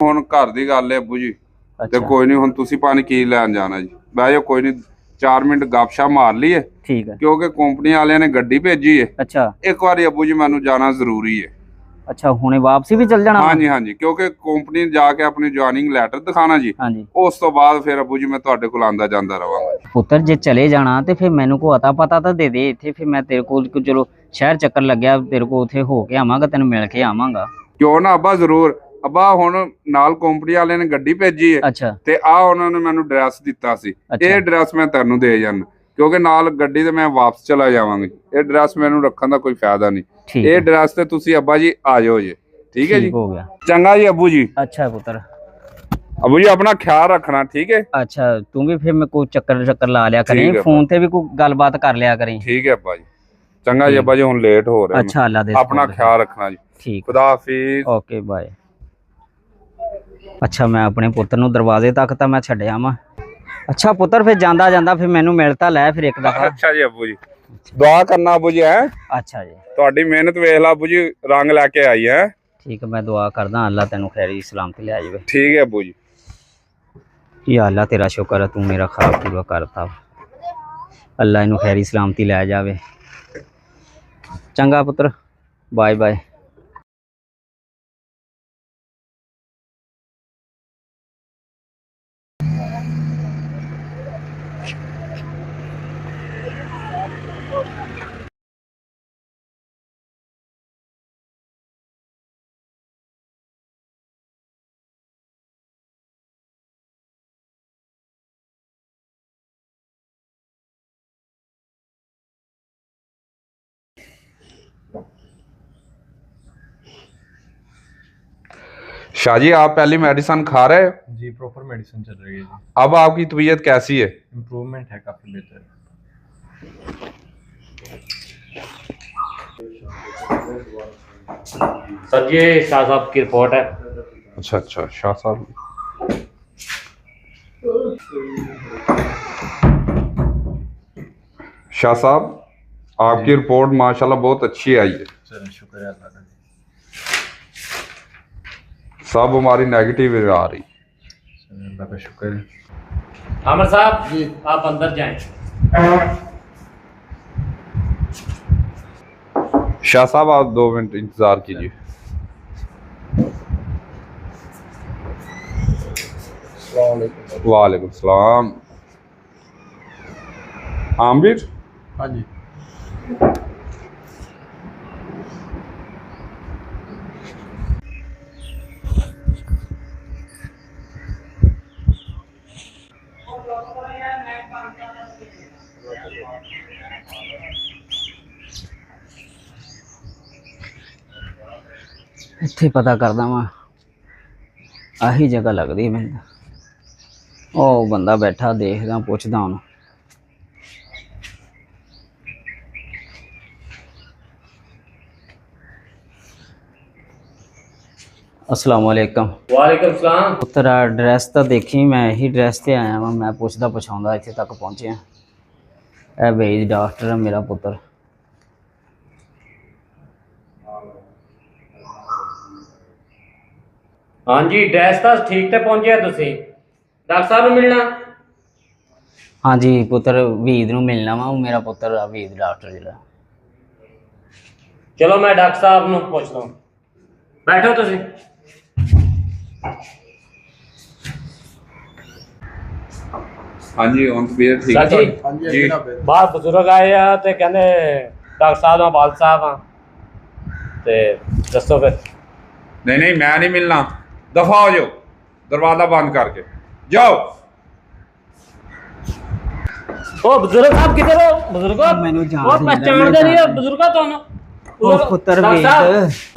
ਹੁਣ ਘਰ ਦੀ ਗੱਲ ਹੈ ਅੱਬੂ ਜੀ। ਤੇ ਅੱਛਾ ਕੋਈ ਨਹੀਂ, ਹੁਣ ਤੁਸੀਂ ਪਾਣੀ ਕੀ ਲੈਣ ਜਾਣਾ ਜੀ? ਬਹਿ ਜਾਓ, ਕੋਈ ਨਹੀਂ 4 ਮਿੰਟ ਗੱਪਸ਼ਪ ਮਾਰ ਲਈਏ, ਠੀਕ ਹੈ। ਕਿਉਂਕਿ ਕੰਪਨੀ ਵਾਲਿਆਂ ਨੇ ਗੱਡੀ ਭੇਜੀ ਹੈ। ਅੱਛਾ ਇੱਕ ਵਾਰੀ ਅੱਬੂ ਜੀ ਮੈਨੂੰ ਜਾਣਾ ਜ਼ਰੂਰੀ ਹੈ। ਅੱਛਾ, ਹੁਣੇ ਵਾਪਸੀ ਵੀ ਚੱਲ ਜਾਣਾ? ਹਾਂਜੀ ਹਾਂਜੀ, ਕਿਉਂਕਿ ਕੰਪਨੀ ਜਾ ਕੇ ਆਪਣੀ ਜੁਆਇਨਿੰਗ ਲੈਟਰ ਦਿਖਾਣਾ ਜੀ। ਹਾਂਜੀ, ਉਸ ਤੋਂ ਬਾਅਦ ਫਿਰ ਅੱਬੂ ਜੀ ਮੈਂ ਤੁਹਾਡੇ ਕੋਲ ਆਂਦਾ ਜਾਂਦਾ ਰਵਾਂਗਾ। ਪੁੱਤਰ ਜੇ ਚਲੇ ਜਾਣਾ ਤੇ ਫਿਰ ਮੈਨੂੰ ਕੋ ਅਤਾ ਪਤਾ ਤਾਂ ਦੇ ਦੇ ਇੱਥੇ, ਫਿਰ ਮੈਂ ਤੇਰੇ ਕੋਲ ਚਲੋ ਸ਼ਹਿਰ ਚੱਕਰ ਲੱਗਿਆ, ਤੇਰੇ ਕੋਲ ਉੱਥੇ ਹੋ ਕੇ ਆਵਾਂਗਾ, ਤੈਨੂੰ ਮਿਲ ਕੇ ਆਵਾਂਗਾ। ਕਿਉਂ ਨਾ ਅੱਬਾ, ਜ਼ਰੂਰ ਅੱਬਾ। ਹੁਣ ਨਾਲ ਕੰਪਨੀ ਵਾਲਿਆਂ ਨੇ ਗੱਡੀ ਭੇਜੀ ਹੈ ਅੱਛਾ ਤੇ ਆ ਉਹਨਾਂ ਨੇ ਮੈਨੂੰ ਐਡਰੈਸ ਦਿੱਤਾ ਸੀ। ਅੱਛਾ। ਇਹ ਐਡਰੈਸ ਮੈਂ ਤੈਨੂੰ ਦੇ ਜਾਣਾ, ਕਿਉਂਕਿ ਨਾਲ ਗੱਡੀ ਤੇ ਮੈਂ ਵਾਪਸ ਚਲਾ ਜਾਵਾਂਗਾ। ਇਹ ਐਡਰੈਸ ਮੈਨੂੰ ਰੱਖਣ ਦਾ ਕੋਈ ਫਾਇਦਾ ਨਹੀਂ। ਠੀਕ ਇਹ ਹੈ, ਐਡਰੈਸ ਤੇ ਤੁਸੀਂ ਅੱਬਾ ਜੀ ਆ ਜਾਓ ਜੀ। ਠੀਕ ਹੈ ਜੀ, ਹੋ ਗਿਆ। ਚੰਗਾ ਜੀ ਅੱਬੂ ਜੀ। ਅੱਛਾ ਪੁੱਤਰ, ਅੱਬੂ ਜੀ ਆਪਣਾ ਖਿਆਲ ਰੱਖਣਾ, ਠੀਕ ਹੈ? ਅੱਛਾ ਤੂੰ ਵੀ ਫਿਰ ਮੈਂ ਕੋਈ ਚੱਕਰ ਲਾ ਲਿਆ ਠੀਕ ਕਰੀ, ਹੈ ਫੋਨ ਤੇ ਵੀ ਕੋਈ ਗੱਲਬਾਤ ਕਰ ਲਿਆ ਕਰੀ। ਠੀਕ ਹੈ ਅੱਬਾ ਜੀ। ਚੰਗਾ ਜੀ ਅੱਬਾ ਜੀ, ਹੁਣ ਲੇਟ ਹੋ ਰਿਹਾ। ਅੱਛਾ, ਅੱਲਾ ਦੇ ਆਪਣਾ ਖਿਆਲ ਰੱਖਣਾ ਜੀ। ਠੀਕ, ਖੁਦਾ ਹਾਫਿਜ਼। Okay bye. ਅੱਛਾ, ਮੈਂ ਆਪਣੇ ਪੁੱਤਰ ਨੂੰ ਦਰਵਾਜ਼ੇ ਤੱਕ ਤਾਂ ਮੈਂ ਛੱਡਿਆ ਵਾਂ। ਅੱਛਾ ਪੁੱਤਰ, ਫਿਰ ਜਾਂਦਾ ਜਾਂਦਾ ਫਿਰ ਮੈਨੂੰ ਮਿਲ ਤਾਂ ਲੈ ਫਿਰ ਇੱਕ ਦਫਾ। ਅੱਛਾ ਜੀ ਅੱਬੂ ਜੀ, ਦੁਆ ਕਰਨਾ ਅੱਬੂ ਜੀ। ਹੈ ਅੱਛਾ ਜੀ, ਤੁਹਾਡੀ ਮਿਹਨਤ ਵੇਖ ਲਾ ਅੱਬੂ ਜੀ, ਰੰਗ ਲੈ ਕੇ ਆਈ ਹੈ। ਠੀਕ ਹੈ, ਮੈਂ ਦੁਆ ਕਰਦਾ ਅੱਲਾ ਤੈਨੂੰ ਖੈਰੀ ਸਲਾਮਤੀ ਲੈ ਜਾਵੇ। ਠੀਕ ਹੈ ਅੱਬੂ ਜੀ। ਯਾ ਅੱਲਾ ਤੇਰਾ ਸ਼ੁਕਰ ਹੈ, ਤੂੰ ਮੇਰਾ ਖਾਬ ਪੂਰਾ ਕਰਤਾ। ਅੱਲਾ ਇਹਨੂੰ ਖੈਰੀ ਸਲਾਮਤੀ ਲੈ ਜਾਵੇ। ਚੰਗਾ ਪੁੱਤਰ, ਬਾਏ ਬਾਏ। शाह जी, आप पहली मेडिसिन खा रहे हो? जी, प्रॉपर मेडिसिन चल रही है जी। अब आपकी तबीयत कैसी है? इम्प्रूवमेंट है, काफ़ी बेहतर। सर ये शाह साहब की रिपोर्ट है। अच्छा अच्छा, शाह साहब। शाह साहब, आपकी रिपोर्ट माशाल्लाह बहुत अच्छी आई है। चलो शुक्र है अल्लाह का। सब हमारी नेगेटिव आ रही। चलो अल्लाह का शुक्र है। आमिर साहब जी, आप अंदर जाएं। शाह साहब, आप 2 मिनट इंतजार कीजिए। वालेकुम सलाम। आमिर? हाँ जी। ਇੱਥੇ ਪਤਾ ਕਰਦਾ ਵਾਂ, ਆਹੀ ਜਗ੍ਹਾ ਲੱਗਦੀ ਮੈਨੂੰ। ਉਹ ਬੰਦਾ ਬੈਠਾ, ਦੇਖਦਾ ਪੁੱਛਦਾ ਉਹਨੂੰ। अस्सलाम वालेकुम। वालेकुम सलाम। पुत्र एड्रैस तो देखी, मैं यही एड्रैस से आया वां। मैं पुछदा पुछाउंदा इत्थे तक पहुंचे। ए वेद डॉक्टर है मेरा पुत्र। हाँ जी, ड्रेस तो ठीक ते पहुंचे तुसी। डॉक्टर साहब नूं मिलना? हाँ जी पुत्र, वीद नूं मिलना वा। मेरा पुत्र वीद डॉक्टर जिहड़ा। चलो मैं डॉक्टर साहब नूं पुछदा हूं। बैठो तुसी। हाँ जी, हम तबीयत ठीक सर जी, है जी। बाहर बुजुर्ग आए आ ते कहंदे डॉक्टर साहब दा वाल साहब आ ते दसो फिर। नहीं नहीं, मैं नहीं मिलना। दफा हो जाओ, दरवाजा बंद करके जाओ। ओ बुजुर्ग साहब किधर हो? बुजुर्गो मैनू जान ओ नहीं पहचान दे नहीं है बुजुर्गो तुहानू। ओ पुत्र डॉक्टर वीद। साहब,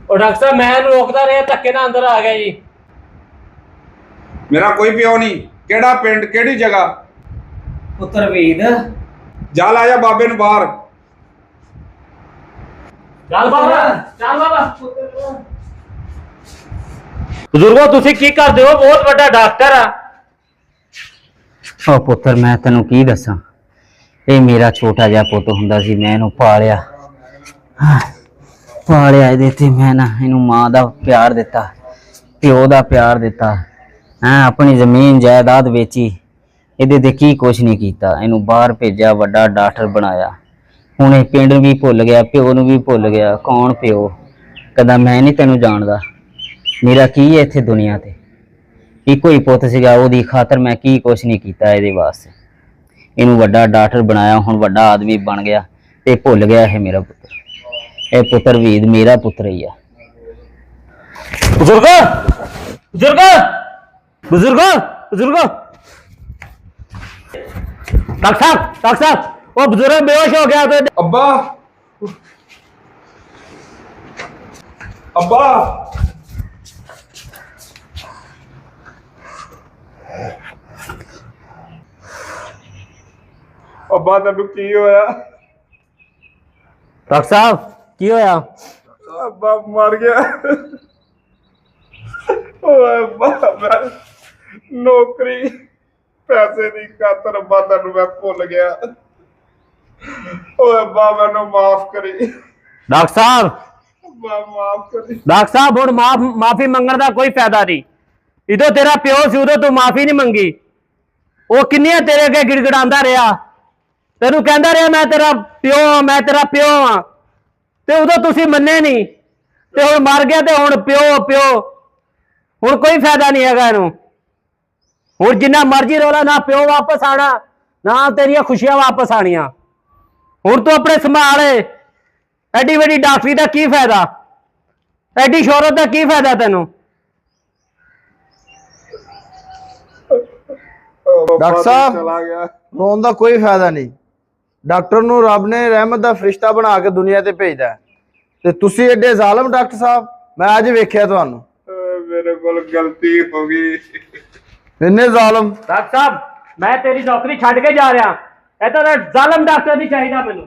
ओ डॉक्टर साहब मैं रोकदा रहा, धक्के ना अंदर आ गया जी। मेरा कोई प्यो नहीं। केड़ा पिंड, केड़ी जगह? पुत्र वीद। जा लाया बाबे नूं बाहर। चल बाबा, चल बाबा। बुजुर्गो तुसी की करदे हो? बहुत बड़ा डॉक्टर आ। ओ पुत्र, मैं तेनों की दसां, ये मेरा छोटा जिहा पुत्त हुंदा सी। मैं इहनूं पालिया ਇਹਦੇ ਤੇ। मैं ना इहनूं मां दा प्यार दिता। ਪਿਓ ਦਾ ਪਿਆਰ ਦਿੱਤਾ ਹੈਂ, ਆਪਣੀ ਜ਼ਮੀਨ ਜਾਇਦਾਦ ਵੇਚੀ, ਇਹਦੇ ਤੇ ਕੀ ਕੁਛ ਨਹੀਂ ਕੀਤਾ, ਇਹਨੂੰ ਬਾਹਰ ਭੇਜਿਆ, ਵੱਡਾ ਡਾਕਟਰ ਬਣਾਇਆ। ਹੁਣ ਇਹ ਪਿੰਡ ਵੀ ਭੁੱਲ ਗਿਆ, ਪਿਓ ਨੂੰ ਵੀ ਭੁੱਲ ਗਿਆ। ਕੌਣ ਪਿਓ? ਕਹਿੰਦਾ ਮੈਂ ਨਹੀਂ ਤੈਨੂੰ ਜਾਣਦਾ। ਮੇਰਾ ਕੀ ਹੈ ਇੱਥੇ ਦੁਨੀਆ ਤੇ? ਇੱਕੋ ਹੀ ਪੁੱਤ ਸੀਗਾ, ਉਹਦੀ ਖਾਤਰ ਮੈਂ ਕੀ ਕੁਛ ਨਹੀਂ ਕੀਤਾ ਇਹਦੇ ਵਾਸਤੇ। ਇਹਨੂੰ ਵੱਡਾ ਡਾਕਟਰ ਬਣਾਇਆ, ਹੁਣ ਵੱਡਾ ਆਦਮੀ ਬਣ ਗਿਆ ਤੇ ਭੁੱਲ ਗਿਆ ਇਹ ਮੇਰਾ ਪੁੱਤਰ। ਇਹ ਪੁੱਤਰ ਵੀ ਮੇਰਾ ਪੁੱਤਰ ਹੀ ਆ। ਬਜ਼ੁਰਗੋ, ਬਜ਼ੁਰਗੋ, ਬਜ਼ੁਰਗੋ, ਬਜ਼ੁਰਗੋ, डॉक्टर साहब वो बुजुर्ग बेहोश हो गया। तो अब्बा, अब्बा, अब्बा तेनू की होया? डॉक्टर साहब की होया? अब्बा मर गया। ओए अब्बा, मैं नौकरी पैसे की खातर अब्बा तेनू मैं भुल गया। ओए अब्बा मैनू माफ करी। डॉक्टर साहब, अब्बा माफ करी। डॉक्टर साहब हुण माफी मंगण दा कोई फायदा नहीं। इदो तेरा प्यो सी उदो तू माफी नहीं मंगी। वो किन्नियां तेरे अगे गिड़गिड़ांदा रहा, तेनू कहंदा रहा मैं तेरा प्यो हां, मैं तेरा प्यो हां, ते उदो तुसी मन्ने नहीं, ते हुण मर गया ते हुण प्यो प्यो। हुण कोई फायदा नहीं हैगा इहनू। हुण जिन्ना मर्जी रोला, ना प्यो वापस आना, ना तेरिया खुशियां वापस आनियां। हुण तू अपने संभाल। एडी वड्डी डॉक्टरी दा की फायदा, एडी शोहरत दा की फायदा तेनू? डॉक्टर साहब चला गया। रोन का कोई फायदा नहीं। डॉक्टर नू रब ने रहमत का फरिश्ता बना के दुनिया ते भेजदा है, ते तुसी एडे जालम डॉक्टर साहब, मैं अज वेख्या तुहानू। मेरे को गलती हो गई। इन्ने जालम। डॉक्टर साहब मैं तेरी नौकरी छड्ड के जा रहा, इह तां जालम डॉक्टर नहीं चाहिए मैनू।